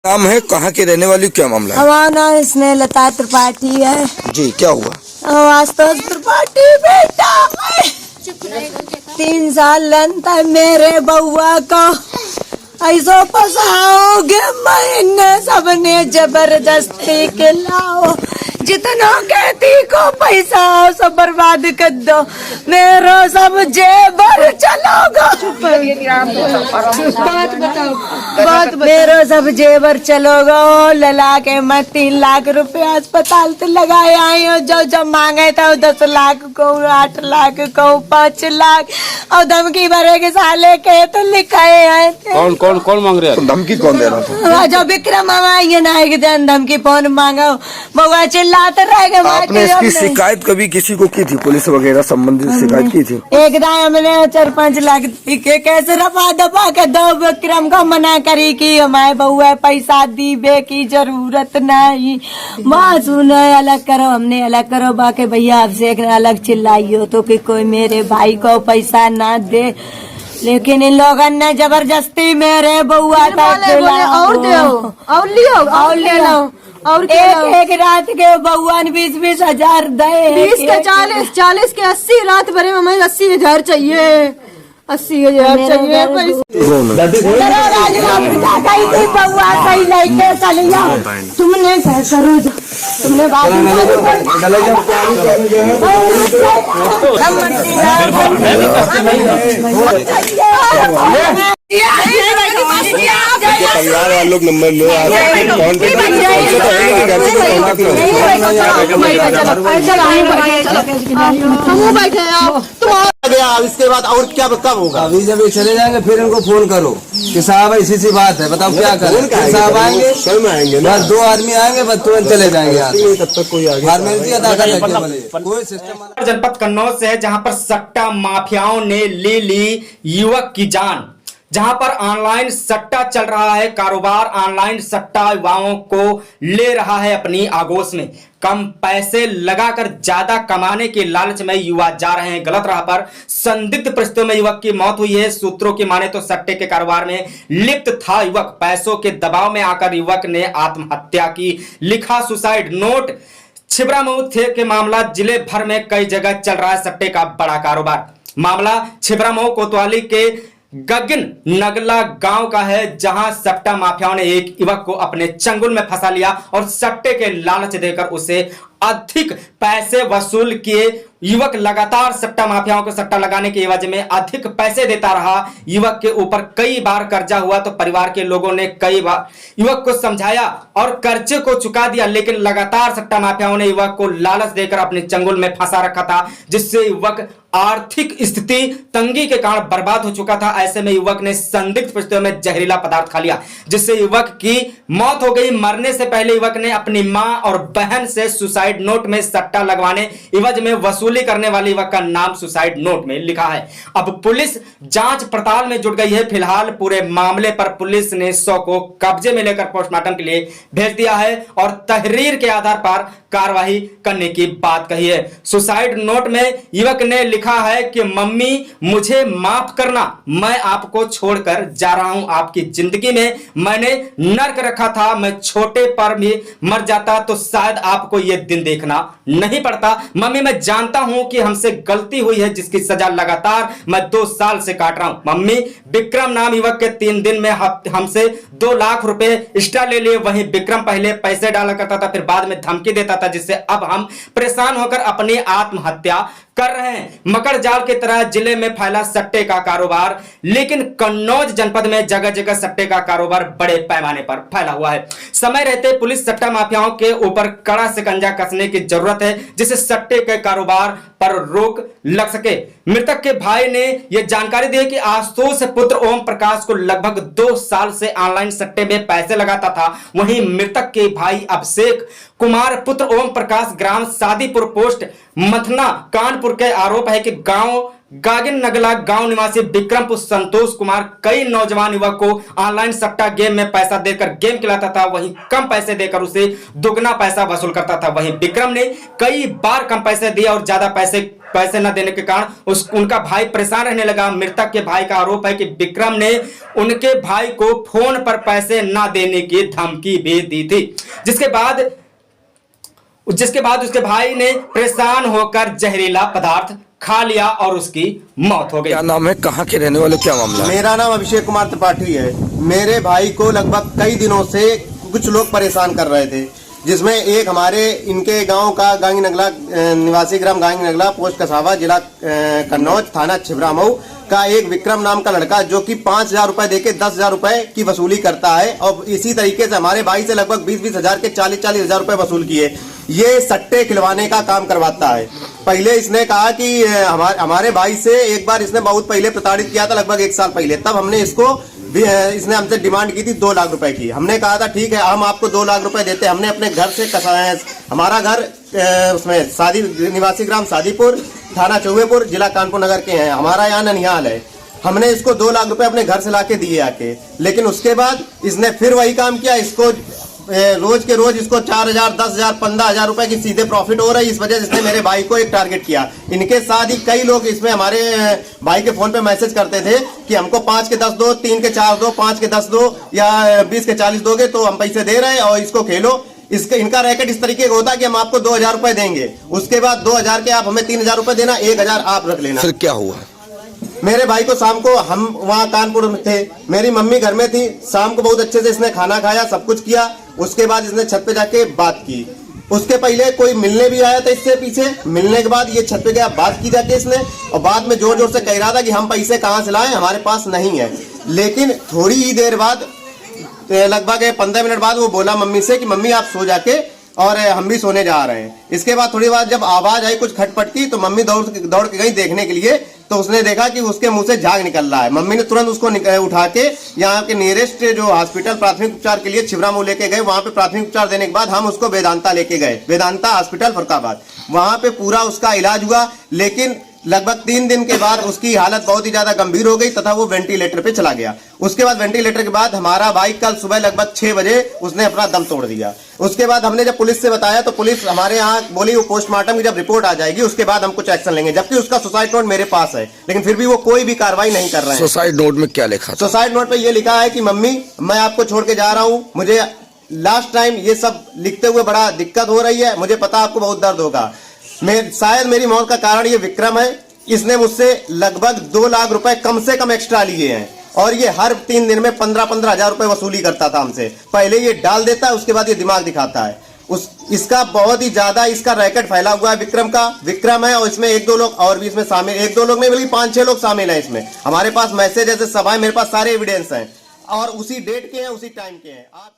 नाम है, कहाँ के रहने वाली, क्या मामला है? हमारा नाम इसमें लता त्रिपाठी है जी, क्या हुआ? आस्तोष त्रिपाठी बेटा 3 साल लगता मेरे बउआ को ऐसो फसाओगे मैंने सबने जबरदस्ती के लाओ जितना कहती को पैसा सब बर्बाद कर दो मेरा सब जेबर चलोगा बात मेरा सब जेबर चलोगा लला के मैं 3 लाख रुपए अस्पताल से लगाए आई हूँ जो मांगे था 10 लाख को 8 लाख को 5 लाख और धमकी भरे के साले के तो लिखाए आए थे। कौन मांग रहे हैं? धमकी कौन दे रहा था? जो विक्रम मामा ये ना है कि धमकी फोन मांगो बउआ चिल्लाते रहेगा। आपने इसकी शिकायत कभी किसी को की थी? पुलिस वगैरह संबंधित शिकायत की थी? एक दाई हमने 4-5 लाख के कैसे रफा दफा के दो विक्रम को मना करी कि हमारे बउआ पैसा दीबे की जरूरत नहीं माँ सुनो अलग करो हमने अलग करो बाकी भैया आपसे एक अलग चिल्लाइयो तो कि कोई मेरे भाई को पैसा ना दे लेकिन इन लोगों ने जबरदस्ती मेरे बउआ और ले लो और एक रात के बउआ 20-20 हजार दे 20 के 40 के 80 रात भरे में हमें 80,000 चाहिए 80,000 चाहिए बउआ सही लेके चले जाओ तुमने करो तुमने परिवार वालों नंबर लो गया। इसके बाद और क्या कब होगा? अभी जब ये चले जाएंगे फिर इनको फोन करो कि साहब ऐसी सी बात है बताओ क्या करें। साहब आएंगे बस 2 आदमी आएंगे बस तुरंत चले जाएंगे। तब तक कोई कोई सिस्टम। जनपद कन्नौज से है जहां पर सट्टा माफियाओं ने ले ली युवक की जान। जहां पर ऑनलाइन सट्टा चल रहा है कारोबार ऑनलाइन सट्टा युवाओं को ले रहा है अपनी आगोश में। कम पैसे लगाकर ज्यादा कमाने के लालच में युवा जा रहे हैं गलत राह पर। संदिग्ध परिस्थितियों में युवक की मौत हुई है। सूत्रों की माने तो सट्टे के कारोबार में लिप्त था युवक। पैसों के दबाव में आकर युवक ने आत्महत्या की। लिखा सुसाइड नोट। छिबरामऊ के मामला जिले भर में कई जगह चल रहा है सट्टे का बड़ा कारोबार। मामला छिबरामऊ कोतवाली के गगन नगला गांव का है जहां सट्टा माफियाओं ने एक युवक को अपने चंगुल में फंसा लिया और सट्टे के लालच देकर उसे अधिक पैसे वसूल किए। युवक लगातार सट्टा माफियाओं को सट्टा लगाने के एवज में अधिक पैसे देता रहा। युवक के ऊपर कई बार कर्जा हुआ तो परिवार के लोगों ने कई बार युवक को समझाया और कर्जे को चुका दिया लेकिन लगातार सट्टा माफियाओं ने युवक को लालच देकर अपने चंगुल में फंसा रखा था जिससे युवक आर्थिक स्थिति तंगी के कारण बर्बाद हो चुका था। ऐसे में युवक ने संदिग्ध परिस्थितियों में जहरीला पदार्थ खा लिया जिससे युवक की मौत हो गई। मरने से पहले युवक ने अपनी मां और बहन से सुसाइड नोट में सट्टा लगवाने एवज में वसूली करने वाले युवक का नाम सुसाइड नोट में लिखा है। अब पुलिस जांच पड़ताल में जुट गई है। फिलहाल पूरे मामले पर पुलिस ने 100 को कब्जे में लेकर पोस्टमार्टम के लिए भेज दिया है और तहरीर के आधार पर कार्रवाई करने की बात कही है। सुसाइड नोट में युवक ने लिखा है कि मम्मी मुझे माफ करना, मैं आपको छोड़कर जा रहा हूं। आपकी जिंदगी में मैंने नर्क रखा था, मैं छोटे पर भी मर जाता तो शायद आपको यह दिन देखना नहीं पड़ता। मम्मी मैं जानता हूं कि हमसे गलती हुई है जिसकी सजा लगातार मैं 2 साल से काट रहा हूं। मम्मी विक्रम नाम युवक के 3 दिन में हमसे 2 लाख रुपए एक्स्ट्रा ले लिए। वहीं विक्रम पहले पैसे डाला करता था फिर बाद में धमकी देता था जिससे अब हम परेशान होकर अपनी आत्महत्या कर रहे हैं। मकर जाल की तरह जिले में फैला सट्टे का कारोबार लेकिन कन्नौज जनपद में जगह जगह सट्टे का कारोबार बड़े पैमाने पर फैला हुआ है। समय रहते पुलिस सट्टा माफियाओं के ऊपर कड़ा शिकंजा कसने की जरूरत है जिससे सट्टे के कारोबार पर रोक लग सके। मृतक के भाई ने यह जानकारी दी कि आशुतोष पुत्र ओम प्रकाश को लगभग 2 साल से ऑनलाइन सट्टे में पैसे लगाता था। वहीं मृतक के भाई अभिषेक कुमार पुत्र ओम प्रकाश ग्राम सादीपुर पोस्ट मथना कानपुर के आरोप है कि गांव गागिन नगला गांव निवासी विक्रमपुर संतोष कुमार कई नौजवान युवक को ऑनलाइन सट्टा गेम में पैसा देकर गेम खिलाता था, वहीं कम पैसे देकर उसे दुगना पैसा वसूल करता था। वहीं विक्रम ने कई बार कम पैसे दिए और ज्यादा पैसे न देने के कारण उनका भाई परेशान रहने लगा। मृतक के भाई का आरोप है कि विक्रम ने उनके भाई को फोन पर पैसे न देने की धमकी भी दी थी, जिसके बाद उसके भाई ने परेशान होकर जहरीला पदार्थ खा लिया और उसकी मौत हो गई। क्या नाम है, कहाँ के रहने वाले, क्या मामला है? मेरा नाम अभिषेक कुमार त्रिपाठी है। मेरे भाई को लगभग कई दिनों से कुछ लोग परेशान कर रहे थे, जिसमें एक हमारे इनके गांव का गांगी नगला निवासी ग्राम गांगी नगला पोस्ट कसावा जिला कन्नौज थाना छिबरामऊ का एक विक्रम नाम का लड़का जो कि 5,000 रुपए देके 10,000 रुपए की वसूली करता है और इसी तरीके से हमारे भाई से लगभग 20-20 हजार के 40-40 हजार रुपए वसूल किए। ये सट्टे खिलवाने का काम करवाता है। पहले इसने कहा कि हमारे भाई से एक बार इसने बहुत पहले प्रताड़ित किया था, लगभग 1 साल पहले। तब हमने इसने हमसे डिमांड की थी 2 लाख रुपए की। हमने कहा था ठीक है हम आपको 2 लाख रुपए देते। हमने अपने घर से हमारा घर उसमें शादी निवासी ग्राम शादीपुर थाना चौबेपुर जिला कानपुर नगर के हैं, हमारा यहाँ ननिहाल है। हमने इसको 2 लाख रुपए अपने घर से लाके दिए आके, लेकिन उसके बाद इसने फिर वही काम किया। इसको रोज के रोज इसको 4,000, 10,000, 15,000 रुपए की सीधे प्रॉफिट हो रही। इस वजह से इसने मेरे भाई को एक टारगेट किया। इनके साथ ही कई लोग इसमें हमारे भाई के फोन पे मैसेज करते थे कि हमको 5 के 10 दो, 3 के 4 दो, 5 के 10 दो या 20 के 40 दोगे तो हम पैसे दे रहे हैं और इसको खेलो। इनका रैकेट इस तरीके का होता है कि हम आपको 2,000 रुपए देंगे, उसके बाद 2,000 के आप हमें 3,000 रुपए देना, 1,000 आप रख लेना। फिर क्या हुआ? मेरे भाई को शाम को, हम वहाँ कानपुर में थे, मेरी मम्मी घर में थी, शाम को बहुत अच्छे से इसने खाना खाया, सब कुछ किया। उसके बाद इसने छत पे जाके बात की। उसके पहले कोई मिलने भी आया था इससे पीछे। मिलने के बाद ये छत पे गया, बात की जाके इसने, और बाद में जोर जोर से कह रहा था कि हम पैसे कहाँ से लाएं, हमारे पास नहीं है। लेकिन थोड़ी ही देर बाद, लगभग 15 मिनट बाद वो बोला मम्मी से कि मम्मी आप सो जाके, और हम भी सोने जा रहे हैं। इसके बाद थोड़ी बार जब आवाज आई कुछ खटपट की तो मम्मी दौड़ के गई देखने के लिए, तो उसने देखा कि उसके मुंह से झाग निकल रहा है। मम्मी ने तुरंत उसको उठा के यहाँ के नियरेस्ट जो हॉस्पिटल प्राथमिक उपचार के लिए छिबरामऊ लेके गए। वहां पे प्राथमिक उपचार देने के बाद हम उसको वेदांता लेके गए, वेदांता हॉस्पिटल फरुखाबाद। वहां पे पूरा उसका इलाज हुआ, लेकिन लगभग 3 दिन के बाद उसकी हालत बहुत ही ज्यादा गंभीर हो गई तथा वो वेंटिलेटर पे चला गया। उसके बाद वेंटिलेटर के बाद हमारा भाई कल सुबह लगभग 6 बजे उसने अपना दम तोड़ दिया। उसके बाद हमने जब पुलिस से बताया तो पुलिस हमारे यहाँ बोली वो पोस्टमार्टम की जब रिपोर्ट आ जाएगी उसके बाद हम कुछ एक्शन लेंगे, जबकि उसका सुसाइड नोट मेरे पास है, लेकिन फिर भी वो कोई भी कार्रवाई नहीं कर रहे हैं। सुसाइड नोट में क्या लिखा था? सुसाइड नोट पे ये लिखा है कि मम्मी मैं आपको छोड़ के जा रहा हूँ, मुझे लास्ट टाइम ये सब लिखते हुए बड़ा दिक्कत हो रही है, मुझे पता आपको बहुत दर्द होगा। शायद मेरी मौत का कारण ये विक्रम है। इसने मुझसे लगभग 2 लाख रुपए कम से कम एक्स्ट्रा लिए हैं और ये हर 3 दिन में 15-15 हजार रुपए वसूली करता था हमसे। पहले ये डाल देता है, उसके बाद ये दिमाग दिखाता है। इसका बहुत ही ज्यादा इसका रैकेट फैला हुआ है। विक्रम है और इसमें 1-2 लोग और भी इसमें शामिल, 1-2 लोग नहीं बल्कि 5-6 लोग शामिल हैं इसमें। हमारे पास मैसेज ऐसे सब है, मेरे पास सारे एविडेंस हैं और उसी डेट के हैं, उसी टाइम के हैं। आप